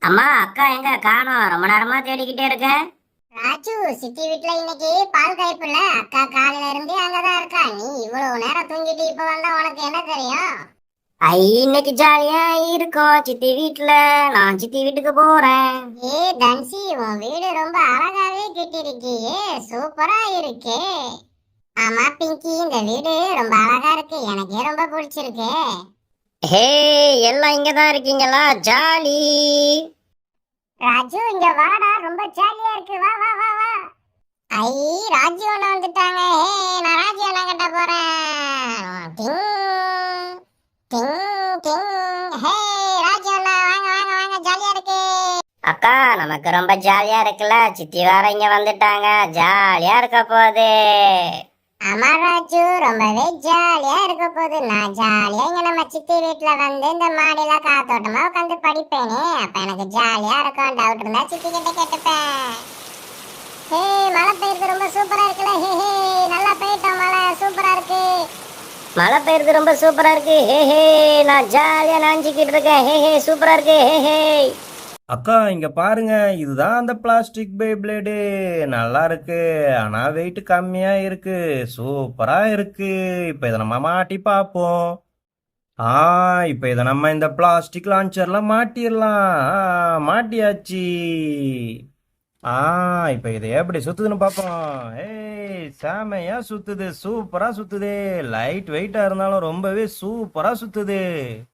அம்மா அக்கா எங்க காணோம்? ரொம்ப நேரமா தேடிக்கிட்டே இருக்கேன். ராஜு, சித்தி வீட்ல இன்னைக்கு பால் காய்ப்புல அக்கா காலையில இருந்தே அங்கதான் இருக்கா. நீ இவ்வளவு நேரம் தூங்கிட்டு இப்ப வந்தா உனக்கு என்ன தெரியும்? இன்னைக்கு ஜாலியா இருக்கோம் சித்தி வீட்டுல. நான் சித்தி வீட்டுக்கு போறேன். ஏ தன்சி, உன் வீடு ரொம்ப அழகாவே கட்டிருக்கியே, சூப்பரா இருக்கே. ஆமா பிங்கி, இந்த வீடு ரொம்ப அழகா இருக்கு, எனக்கே ரொம்ப பிடிச்சிருக்கு. ஹே, எல்லாம் இங்கதான் இருக்கீங்களா? ஜாலி. ராஜு, இங்க வாடா, ரொம்ப ஜாலியா இருக்கு, வா வா வா வா. ஐ, ராஜு அண்ணா வந்துட்டாங்க. நான் ராஜு அண்ணா கிட்ட போறேன். டிங் டிங் டிங். ஹே ராஜு அண்ணா, வாங்க வாங்க வாங்க, ஜாலியா இருக்கு. அக்கா, நமக்கு ரொம்ப ஜாலியா இருக்குல்ல? சித்தி வேற இங்க வந்துட்டாங்க, ஜாலியா இருக்க போகுது. ஆமா ராஜு, ரொம்பவே ஜாலியா இருக்க போகுது. நான் ஜாலியா இங்க நம்ம சித்தி வீட்டுல வந்து இந்த மாடியில காத்தோட்டமா உட்காந்து படிப்பேனே, அப்ப எனக்கு ஜாலியா இருக்கும். டவுட் இருந்தா சித்தி கிட்ட கேட்டுப்பேன். ஹே, மழை பெய்யுறது ரொம்ப சூப்பரா இருக்குல்ல. ஹே ஹே, நல்லா பெய்யட்டும், மழை சூப்பரா இருக்கு. மழை பெய்யுறது ரொம்ப சூப்பரா இருக்கு. ஹே ஹே, நான் ஜாலியா நனைஞ்சிக்கிட்டு இருக்கேன். ஹே ஹே, சூப்பரா இருக்கு. ஹே ஹே. அக்கா இங்க பாருங்க, இதுதான் அந்த பிளாஸ்டிக் பே பிளேடு. நல்லா இருக்கு, ஆனா வெயிட் கம்மியா இருக்கு. சூப்பரா இருக்கு. இப்ப இதை நம்ம மாட்டி பார்ப்போம். ஆ, இப்ப இதை நம்ம இந்த பிளாஸ்டிக் லான்ச்சர்ல மாட்டிடலாம். மாட்டியாச்சு. ஆ, இப்ப இது எப்படி சுத்துதுன்னு பார்ப்போம். ஏய், செமையா சுத்துது, சூப்பரா சுத்துது. லைட் வெயிட்டா இருந்தாலும் ரொம்பவே சூப்பரா சுத்துது.